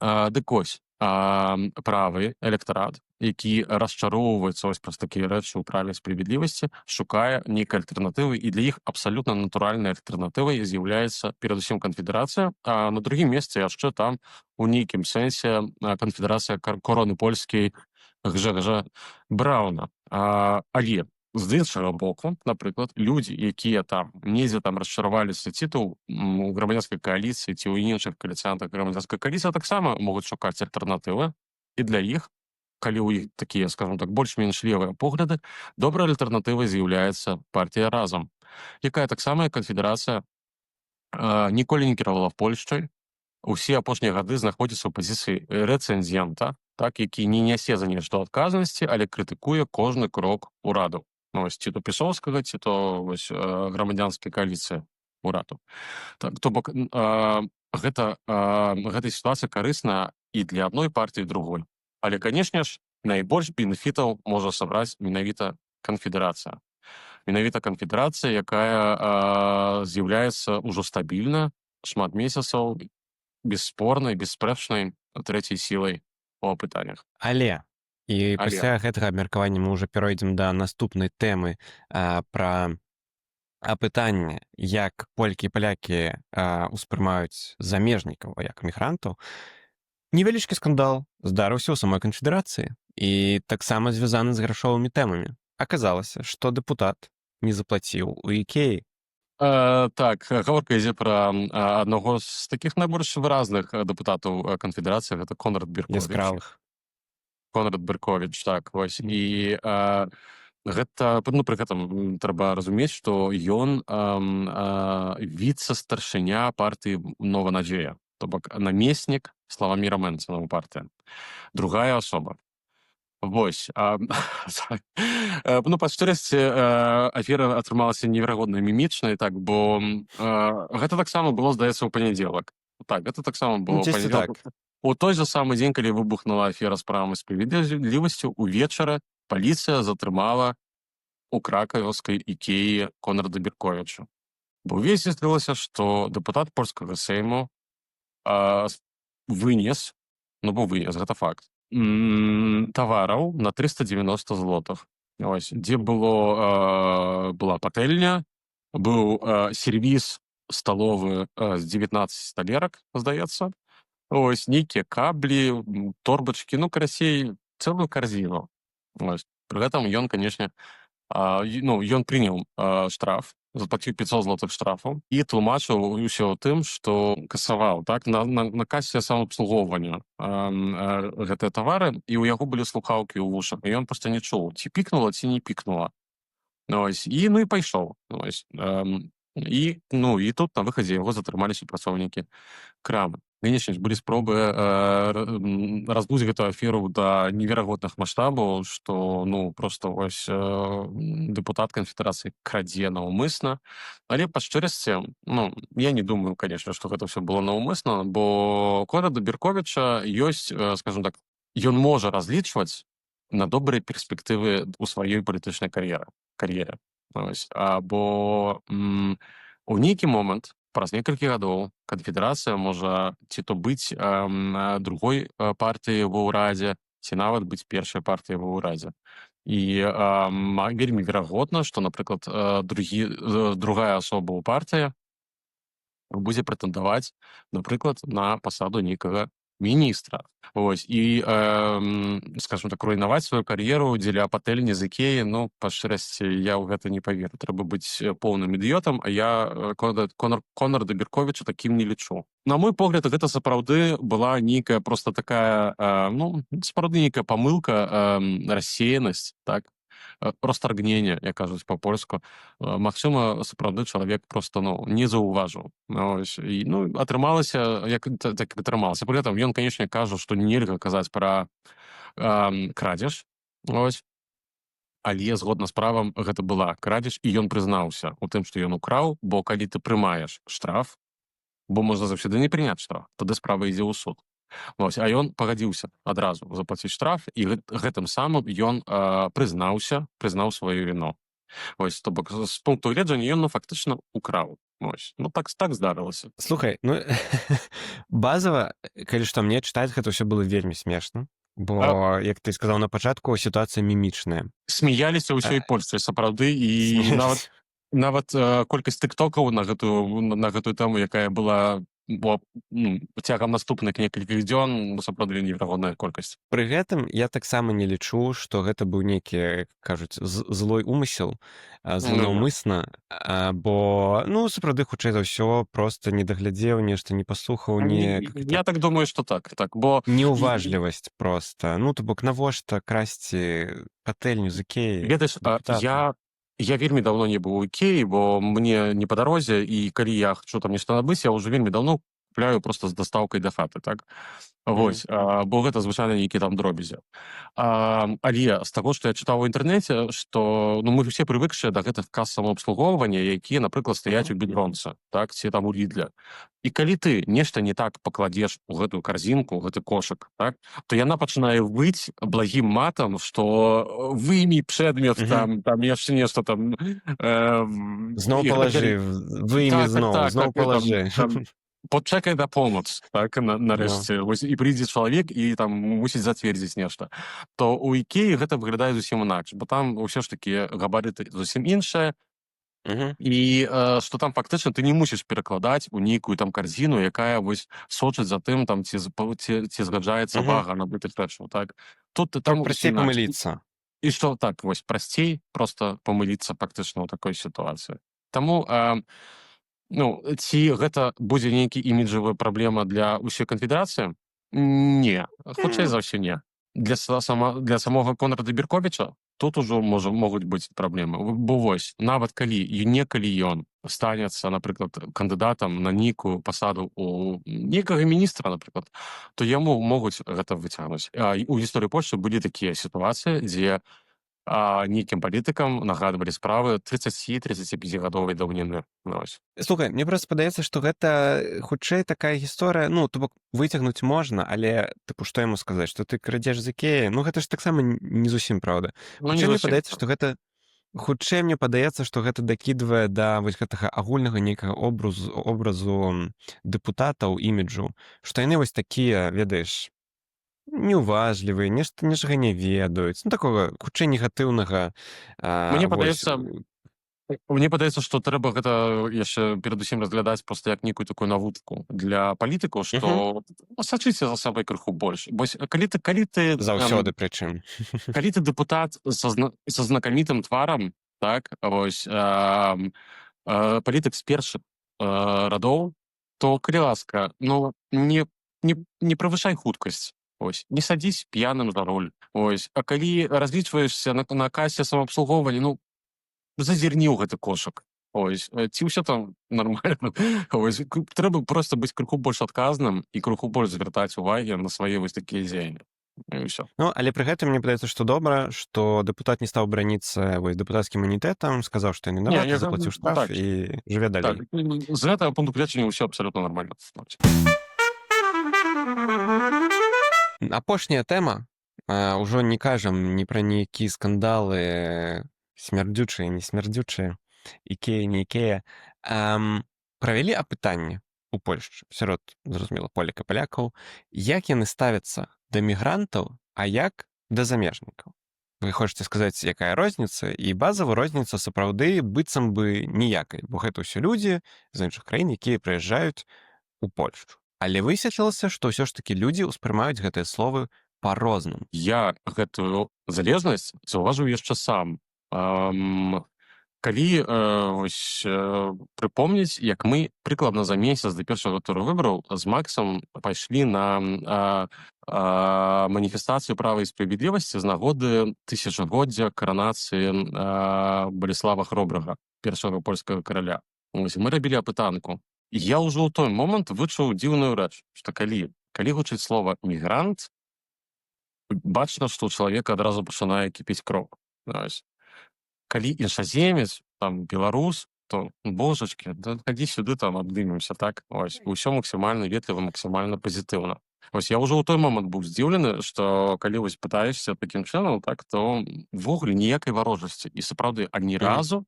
Дык ось, правы электарат, які расчароўваецца ось праз такія рэчы ў праве і справядлівасці, шукае нейкай альтэрнатывы, і для іх абсалютна натуральнай альтэрнатывай з'яўляецца перадусім канфедэрацыя, а на другім месцы яшчэ там у нейкім сэнсе канфедэрацыя короны польскай Гжегожа Брауна. Але з іншага боку, напрыклад, людзі, якія там недзе там расчараваліся ці то ў грамадзянскай кааліцыі, ці ў іншых кааліцыянтах грамадзянскай кааліцыі, таксама могуць шукаць альтэрнатывы, і для іх, калі ў іх такія, скажам так, больш-менш левыя погляды, добрай альтэрнатывай з'яўляецца партія разам, якая таксама канфедэрацыя ніколі не кіравала Польшчай, усе апошнія гады знаходзіцца ў пазіцыі рэцэнзента, так, які не нясе за нешта адказнасці, але крытыкуе кожны крок ураду. Ось, ці то пісоўскага, ці то ось, грамадзянскай кааліцыі ураду. Так, то бок гэта сітуацыя карысная і для адной партыі, і другой. Але, канешне ж, найбольш бенефітаў можа сабраць менавіта канфедэрацыя. Менавіта канфедэрацыя, якая з'яўляецца ўжо стабільна, шмат месяцаў, бесспорнай, бесспрэчнай трэцяй сілай у пытаннях. Але пасля гэтага абмеркавання мы ўжо перайдзем да наступнай тэмы пра пытанне, як полькі і палякі ўспрымаюць замежнікаў, як мігрантаў. Невялічкі скандал здарыўся ў самой канфедэрацыі і таксама звязаны з грашовымі тэмамі. Аказалася, што дэпутат не заплаціў у Ікеі. Так, гаворка ідзе пра аднаго з такіх найбольш выразных дэпутатаў канфедэрацыі, гэта Конрад Берковіч. Яскравых. Конрад Берковіч, так, вось. І гэта, ну, пры гэтым трэба разумець, што ён віцэ-старшыня партыі Нова Надзея, то бок намеснік Славаміра Менцена ў партыі. Другая асоба. Вось. Ну, па шчырасці, афера атрымалася неверагодна мімічнай, так, бо гэта таксама было, здаецца, ў панядзелак. Так, гэта таксама было ў панядзелак. У той жа самы дзень, калі выбухнула афера з правам і справядлівасцю, увечары паліцыя затрымала у кракаўскай Ікеі Конрада Берковіча. Бо высветлілася, што дэпутат польскага сейму вынес, гэта факт, тавараў на 390 злотых. Ось, дзе была патэльня, быў сервіс сталовы з 19 талерак, здаецца. Ось, нейкія каблі, торбачкі, ну, карацей, цэлую карзіну. Ось. Пры гэтым ён, канешне, ён прыняў штраф, заплаціў 500 злотых штрафу і тлумачыў усё тым, што касаваў, так, на касе самаабслугоўвання гэтыя тавары, і ў яго былі слухаўкі ў вушах, і ён проста не чуў, ці пікнула, ці не пікнула. Ось, і пайшоў. Ось. І тут на выхадзе яго затрымалі супрацоўнікі крамы. Канешне, былі спробы раздуць гэту аферу да неверагодных маштабаў, што, проста ось дэпутат канфедэрацыі крадзе наўмысна. Але па шчырасці, я не думаю, канешне, што гэта ўсё было наўмысна, бо Конрада Берковіча ёсць, скажем так, ён можа разлічваць на добрыя перспектывы ў сваёй палітычнай кар'еры. Бо у нейкі момант, праз некалькі гадоў, канфедэрацыя можа ці то быць другой партыяй ва ўрадзе, ці нават быць першай партыяй ва ўрадзе. І вельмі верагодна, што, напрыклад, другая асоба ў партыі будзе прэтэндаваць, напрыклад, на пасаду нейкага міністра. Вось. І, скажем так, руйнаваць сваю кар'еру дзеля патэльні з Ікеі, па шчырасці, я ў гэта не паверу. Трэба быць поўным ідыётам, а я Конрада Берковіча такім не лічу. На мой погляд, гэта сапраўды была нейкая проста такая, сапраўды нейкая памылка, рассеянасць, так? расторгнення, як кажуць па-польску. Магчыма, сапраўды чалавек просто не заўважыў. Ось, і, атрымалася, так і атрымалася. Пры гэтым ён, канечне, кажа, што нельга казаць пра крадзеж. Ось. Але згодна з правам гэта была крадзеж, і ён прызнаўся у тым, што ён украў, бо калі ты прымаеш штраф, бо можна заўсёды не прыняць штраф, тады справа ідзе ў суд. Вось, а ён пагадзіўся адразу заплаціць штраф, і гэтым самым ён прызнаў сваю віну. Вось, то бок, з пункту гледжання ён фактычна украў. Вось. Так здарылася. Слухай, базава, калі што мне чытаць, гэта ўсё было вельмі смешна. Бо, як ты сказаў на пачатку, сітуацыя мімічная. Смяяліся ўсёй Польшчай, сапраўды, і нават колькасць тыктокаў на гэтую тэму, якая была цягам наступных некалькіх дзён, сапраўды неверагодная колькасць. Пры гэтым я таксама не лічу, што гэта быў нейкі, кажуць, злой умысел, злонаўмысна, бо, сапраўды, хутчэй за ўсё, проста не даглядзеў, нешта не паслухаў, Я так думаю, што так, бо... Неуважлівасць проста. То бок, навошта красці патэльню з Ікеі? Ведаеш, я вельмі даўно не быў у Ікеі, бо мне не па дарозе, і калі я хачу там нешта набыць, я ўжо вельмі даўно купляю проста з дастаўкай да хаты, так? Вось, бо гэта звычайна нейкі там дробязі. Але з таго, што я чытаў у інтэрнэце, што мы ўсе прывыкшыя да гэтых кас самаабслугоўвання, якія, напрыклад, стаяць у Бідронцы, так, ці там у Лідле. І калі ты нешта не так пакладзеш у гэтую карзінку, гэты кошык, так, то яна пачынае выць благім матам, што вымі прадмет, там яшчэ нешта там... Зноў палажы, вымі зноў палажы. Почекай да помоц, так, нарэшце. І прыйдзе чалавек і там мусіць зацвердзіць нешта. То у Ікеі гэта выглядае зусім інакш, бо там ўсё ж такі габарыты зусім іншыя, і што там фактычна ты не мусіш перакладаць у нейкую там карзіну, якая вось сочыць за тым, там, ці згаджаецца вага набытых рэчаў, так. Тут там прасцей памыліцца. І што так, вось, прасцей проста памыліцца фактычна ў такой сітуацыі. Таму ці гэта будзе нейкі іміджавая праблема для ўсёй канфедэрацыі? Не, хутчэй за ўсё не. Для самога Конрада Берковіча тут ужо могуць быць праблемы. Бо вось, нават некалі ён станецца, напрыклад, кандыдатам на нейкую пасаду у нейкага міністра, напрыклад, то яму могуць гэта выцягнуць. У гісторыі Польшчы былі такія сітуацыі, дзе нейкім палітыкам нагадвалі справы 30-35гадовай даўніны. Слухай, мне проста падаецца, што гэта хутчэй такая гісторыя, то бок выцягнуць можна, але што яму сказаць, што ты крадзеш з Ікеі? Гэта ж таксама не зусім праўда. Хутчэй мне падаецца, што гэта дакідвае да вось гэтага агульнага нейкага образу дэпутатаў, іміджу, што яны вось такія, ведаеш, неуважлівыя, нешта не ведаюць, такога хутчэй негатыўнага. Мне падаецца, што трэба гэта яшчэ перадусім разглядаць проста як нейкую такую навуку для палітыкаў, што сачыце за сабой крыху больш. Калі ты заўсёды прычым. Калі ты дэпутат са знакамітым тварам, так, вось, палітык з першых радоў, то, калі ласка, не правышай хуткасць. Ось, не садзісь п'яным за руль. Ось, а калі разлічваешся на касе самаабслугоўвання, зазірні ў гэты кошык. Ось, ці ўсё там нармальна. Ось, трэба проста быць крыху больш адказным і крыху больш звяртаць увагі на свае вось такія дзеянні. І ўсё. Але пры гэтым мне падаецца, што добра, што дэпутат не стаў браніцца дэпутацкім імунітэтам, сказаў, што я не вінаваты, заплаціў штраф і жыве далей. З гэтага пункту гледжання ўсё абсалютна нармальна. Апошняя тэма, ўжо не кажам ні пра нейкія скандалы смярдзючыя, не смярдзючыя, Ікея, не Ікея. Правялі апытанне у Польшчы сярод, зразумела, поляк і палякаў, як яны ставяцца да мігрантаў, а як да замежнікаў. Вы хочаце сказаць, якая розніца, і базава розніца сапраўды быццам бы ніякай, бо гэта ўсё людзі з іншых краін, якія прыязджаюць у Польшчу. Але высветлілася, што ўсё ж такі людзі ўспрымаюць гэтыя словы па-рознаму. Я гэтую залежнасць заўважыў яшчэ сам. Калі прыпомніць, як мы прыкладна за месяц да першага тура выбараў з Максам пайшлі на маніфестацыю права і справядлівасці з нагоды тысячагоддзя каранацыі Балеслава Хробрага, першага польскага караля. Вось, мы рабілі апытанку. І я ўжо ў той момант вычуў дзіўную рэч, што калі гучыць слова «мігрант», бачна, што ў чалавека адразу пачынае кіпіць кроў. Вось. Калі іншаземец, там, беларус, то, божачкі, да хадзі сюды, там, абдымемся, так? Вось. І ўсё максімальна ветліва, максімальна пазітыўна. Вось, я ўжо ў той момант быў здзіўлены, што калі вось пытаешся такім чынам, так, то ўвогуле ніякай варожасці. І сапраўды, ані разу,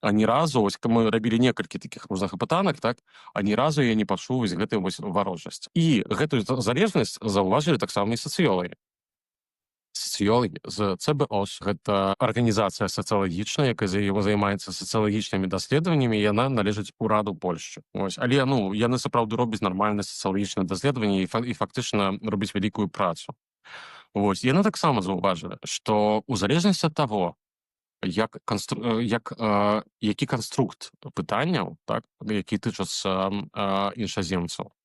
вось, мы рабілі некалькі такіх розных апытанак, так, ані разу я не пачуў вось гэтай вось варожасці. І гэтую залежнасць заўважылі таксама і сацыёлагі. Сацыёлагі з ЦБОС, гэта арганізацыя сацыялагічная, якая займаецца сацыялагічнымі даследаваннямі, яна належыць ураду Польшчы. Вось. Але яны сапраўды робяць нармальнае сацыялагічнае даследаванне і фактычна робяць вялікую працу. Вось. Яны таксама заўважылі, што ў залежнасці ад таго, які канструкт пытанняў, так, які тычацца іншаземцаў,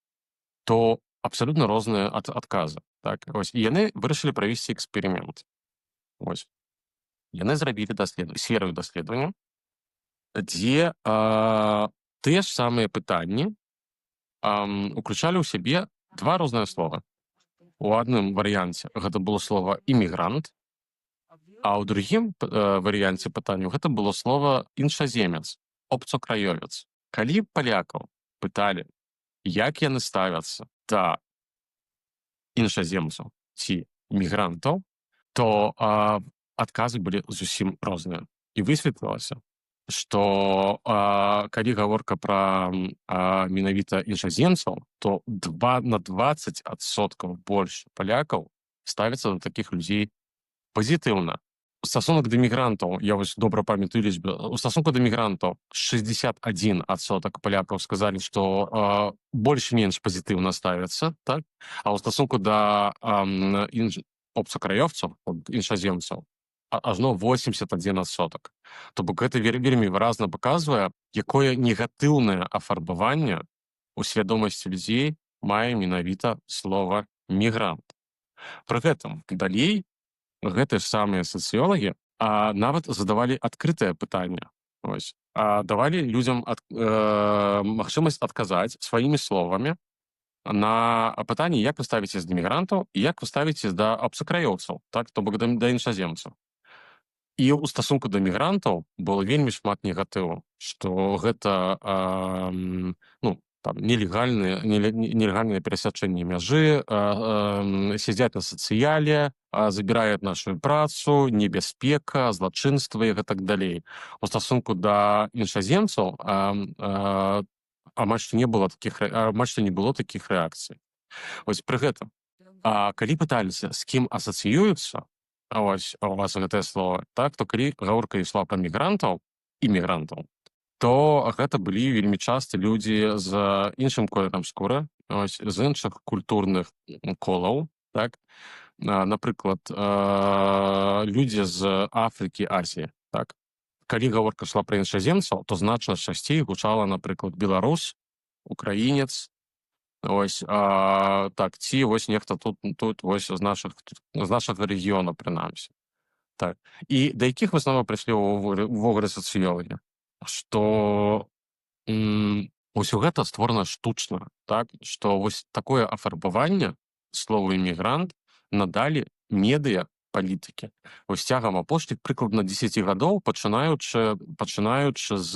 то абсалютна розныя адказы. Так, ось. І яны вырашылі правесці эксперымент. Ось. Яны зрабілі серыю даследаванняў, дзе тыя ж самыя пытанні уключалі ў сябе два розныя слова. У адным варыянце гэта было слова «імігрант», а ў другім варыянце пытанняў гэта было слова «іншаземец», «обцокраёвец». Калі палякаў пыталі, як яны ставяцца да іншаземцаў ці мігрантаў, то адказы былі зусім розныя. І высветлілася, што калі гаворка пра менавіта іншаземцаў, то на 20% больш палякаў ставяцца да такіх людзей пазітыўна. У стасунак да мігрантаў, я вось добра памятаю лічбы, у стасунку да мігрантаў 61% палякаў сказалі, што больш-менш пазітыўна ставяцца, так? А ў стасунку да обцакраёвцаў, іншаземцаў, ажно 81%. То бок гэта вельмі выразна паказвае, якое негатыўнае афарбаванне у свядомасці людзей мае менавіта слова «мігрант». Пры гэтым далей гэтыя ж самыя сацыёлагі нават задавалі адкрытае пытанне. Ось. Давалі людзям магчымасць адказаць сваімі словамі на пытанне, як вы ставіцеся да мігрантаў і як вы ставіцеся да абцакраёўцаў, так, то бок да іншаземцаў. І ў стасунку да мігрантаў было вельмі шмат негатыву, што гэта нелегальнае перасячэнне мяжы, сядзяць на сацыяле, забіраюць нашу працу, небяспека, злачынства і гэтак далей. У стасунку да іншаземцаў амаль што не было такіх рэакцый. Вось пры гэтым, калі пыталіся, з кім асацыююцца, ось у вас гэтае слово, так, то калі гаворка ішла пра мігрантаў і мігрантаў, то гэта былі вельмі часта людзі з іншым колерам скуры, ось, з іншых культурных колаў, так, напрыклад, людзі з Афрыкі, Азіі, так. Калі гаворка шла пра іншаземцаў, то значна часцей гучала, напрыклад, беларус, украінец, ось, так, ці вось нехта тут вось з нашага рэгіёна, прынамсі. Так. І да якіх высноваў прыйшлі ўвогуле сацыёлагі? Што ўсё гэта створана штучна, так, што вось такое афарбаванне слова «імігрант» надалі медыа палітыкі. Вось цягам апошніх прыкладна 10 гадоў, пачынаючы з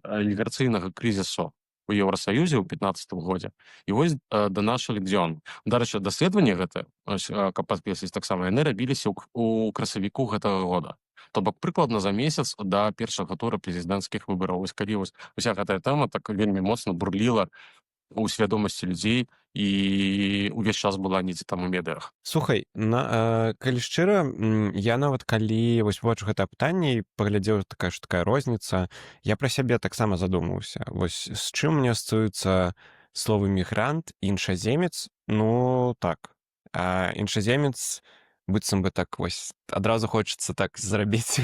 міграцыйнага крызісу у Еўрасаюзе ў 15 годзе і вось да нашых дзён. Дарэчы, даследаванне гэта, каб падкрэсліць таксама, яны рабіліся ў красавіку гэтага года. То бок прыкладна за месяц да першага тура прэзідэнцкіх выбараў. Вось калі уся гэтая тэма так вельмі моцна бурліла у свядомасці людзей і ўвесь час была недзе там у медыях. Слухай, калі шчыра, я нават калі вось бачу гэтае пытанне і паглядзеў такая розніца, я пра сябе таксама задумаўся. Вось з чым мне асацыюецца словы «мігрант», «іншаземец», ну так, «іншаземец» быццам бы так вось адразу хочацца так зрабіць,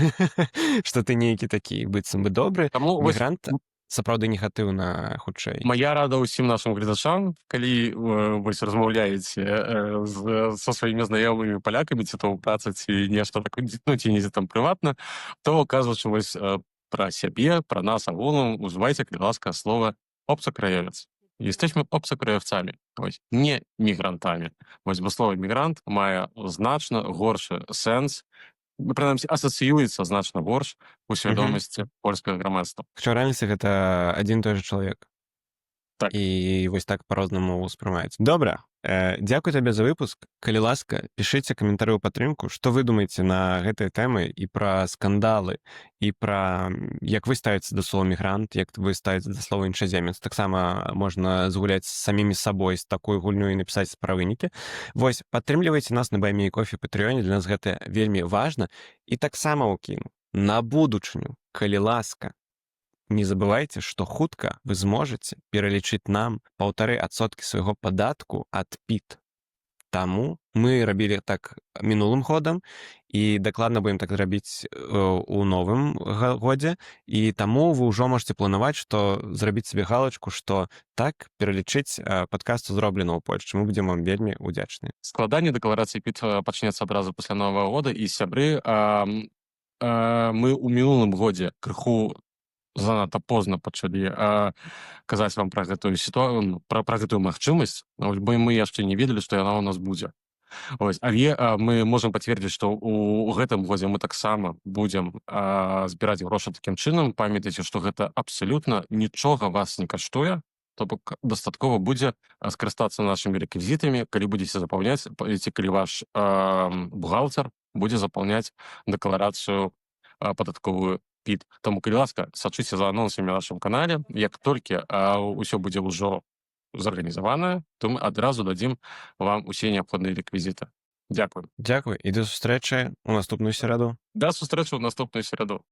што ты нейкі такі быццам бы добры. Таму Мігрант сапраўды негатыўна хутчэй. Моя рада ўсім нашим гледачам, калі вось размаўляеце со сваімі знаёмымі палякамі, ці то ў працы, ці нешта такое, ну, ці недзе там прыватна, то кажучы вось пра сябе, пра нас агулам, ужывайце, калі ласка, слова обцокраёвец. Jesteśmy obcokrajowcami, ось, не мігрантамі. Вось, бо слово мігрант мае значна горшы сэнс, прынамсі, асацыюецца значна горш у свядомасці польскага грамадства. Хоча ў рэальнасці гэта адзін і той жа чалавек. Так. І вось так па-рознаму ўспрымаецца. Добра, дзякуй табе за выпуск. Калі ласка, пішыце каментары ў падтрымку, што вы думаеце на гэтыя тэмы і пра скандалы, і пра як вы ставіце да слова мігрант, як вы ставіце да слова іншаземец. Таксама можна згуляць з самімі сабой з такой гульнёй і напісаць пра вынікі. Вось, падтрымлівайце нас на Баймі Кофі Патрыёне, для нас гэта вельмі важна. І таксама ўкіну на будучыню, калі ласка, не забывайце, што хутка вы зможаце пералічыць нам 1,5% свайго падатку ад ПІТ. Таму мы рабілі так мінулым годам і дакладна будем так рабіць у новым годзе, і таму вы ўжо можете планаваць, што зрабіць сабе галачку, што так пералічыць падкасту зроблена ў Польшчы. Мы будзем вам вельмі удзячныя. Складанне дэкларацыі ПІТ пачнецца адразу пасля Новага года, і сябры, мы ў мінулым годзе крыху занадта позна пачалі казаць вам пра гэтую сітуацыю, пра гэтую магчымасць, бо мы яшчэ не ведалі, што яна ў нас будзе. Ось, але мы можам пацвердзіць, што ў гэтым годзе мы таксама будзем збіраць грошы такім чынам. Памятайце, што гэта абсалютна нічога вас не каштуе, то бок дастаткова будзе скарыстацца нашымі рэквізітамі, калі будзеце запаўняць, ці калі ваш бухгалтар будзе запаўняць дэкларацыю падатковую ПІТ. Тому, калі ласка, сачыце за анонсамі на нашым канале. Як толькі ўсё будзе ўжо зорганізаванае, то мы адразу дадзім вам усе неабходныя рэквізіты. Дзякуй. Дзякуй і да сустрэчы ў наступную сераду. Да сустрэчы ў наступную сераду.